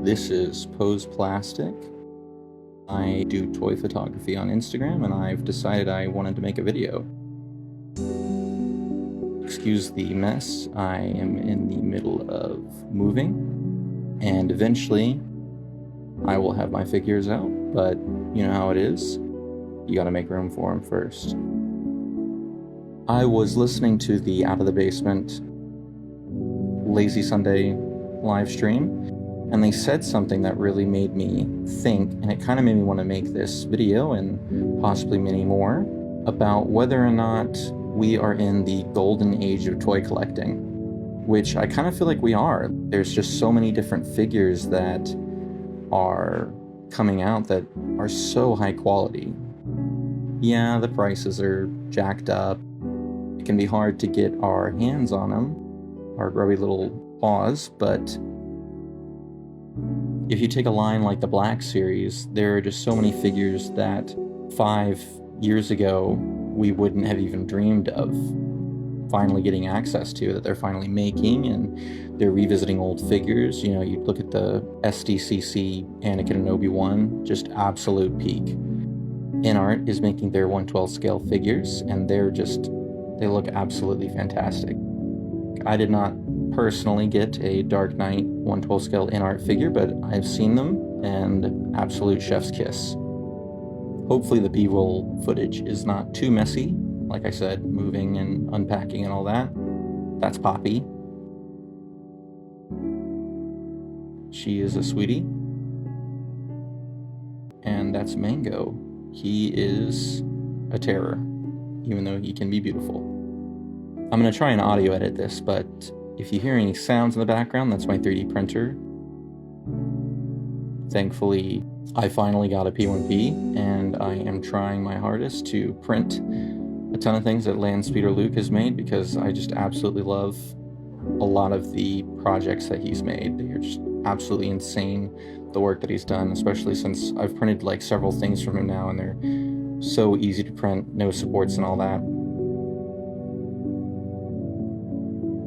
This is Pose Plastic. I do toy photography on Instagram, and I've decided I wanted to make a video. Excuse the mess, I am in the middle of moving, and eventually I will have my figures out, but you know how it is. You gotta make room for them first. I was listening to the Out of the Basement Lazy Sunday live stream, and they said something that really made me think, and it kind of made me want to make this video and possibly many more about whether or not we are in the golden age of toy collecting, which I kind of feel like we are. There's just so many different figures that are coming out that are so high quality. Yeah, the prices are jacked up. It can be hard to get our hands on them, our grubby little paws, but if you take a line like the Black Series, there are just so many figures that 5 years ago we wouldn't have even dreamed of finally getting access to, that they're finally making, and they're revisiting old figures. You know, you look at the SDCC Anakin and Obi-Wan, just absolute peak. InArt is making their 1/12 scale figures, and they look absolutely fantastic. I did not personally get a Dark Knight 1/12 scale InArt figure, but I've seen them, and absolute chef's kiss. Hopefully the B-roll footage is not too messy. Like I said, moving and unpacking and all that. That's Poppy. She is a sweetie. And that's Mango. He is a terror, even though he can be beautiful. I'm going to try and audio edit this, but if you hear any sounds in the background, that's my 3D printer. Thankfully, I finally got a P1P, and I am trying my hardest to print a ton of things that Land Speeder Luke has made, because I just absolutely love a lot of the projects that he's made. They're just absolutely insane, the work that he's done, especially since I've printed like several things from him now, and they're so easy to print, no supports and all that.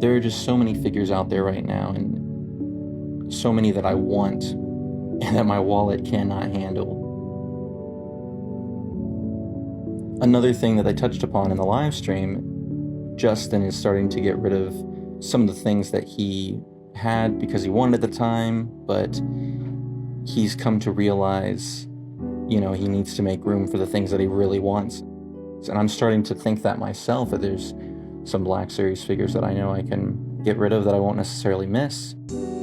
There are just so many figures out there right now, and so many that I want and that my wallet cannot handle. Another thing that I touched upon in the live stream, Justin is starting to get rid of some of the things that he had because he wanted at the time, but he's come to realize, you know, he needs to make room for the things that he really wants. And I'm starting to think that myself, that there's some Black Series figures that I know I can get rid of that I won't necessarily miss.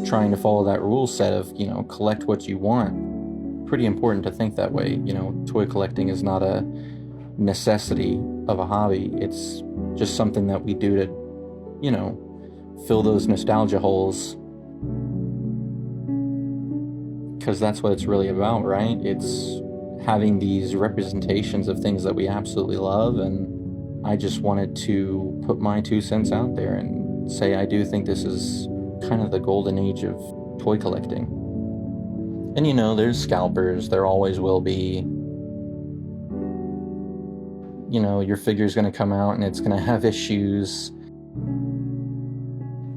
Trying to follow that rule set of, you know, collect what you want. Pretty important to think that way. You know, toy collecting is not a necessity of a hobby. It's just something that we do to, you know, fill those nostalgia holes. Because that's what it's really about, right? It's having these representations of things that we absolutely love, and I just wanted to put my 2 cents out there and say I do think this is kind of the golden age of toy collecting. And you know, there's scalpers, there always will be. You know, your figure's gonna come out and it's gonna have issues.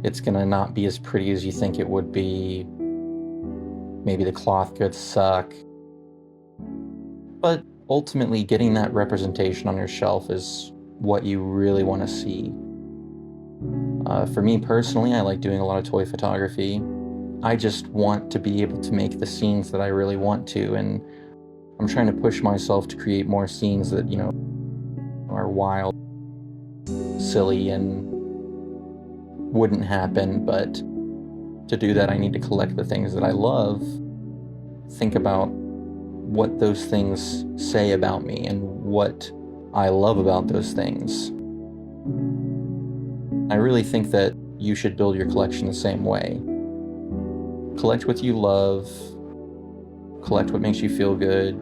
It's gonna not be as pretty as you think it would be. Maybe the cloth could suck. But ultimately, getting that representation on your shelf is what you really want to see. For me personally, I like doing a lot of toy photography. I just want to be able to make the scenes that I really want to, and I'm trying to push myself to create more scenes that, you know, are wild, silly, and wouldn't happen, but to do that I need to collect the things that I love, think about what those things say about me and what I love about those things. I really think that you should build your collection the same way. Collect what you love, collect what makes you feel good.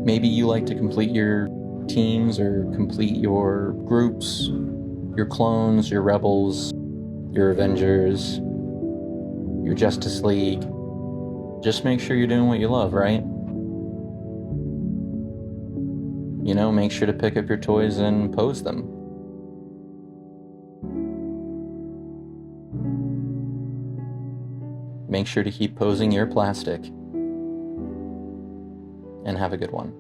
Maybe you like to complete your teams or complete your groups, your clones, your rebels, your Avengers, your Justice League. Just make sure you're doing what you love, right? You know, make sure to pick up your toys and pose them. Make sure to keep posing your plastic, and have a good one.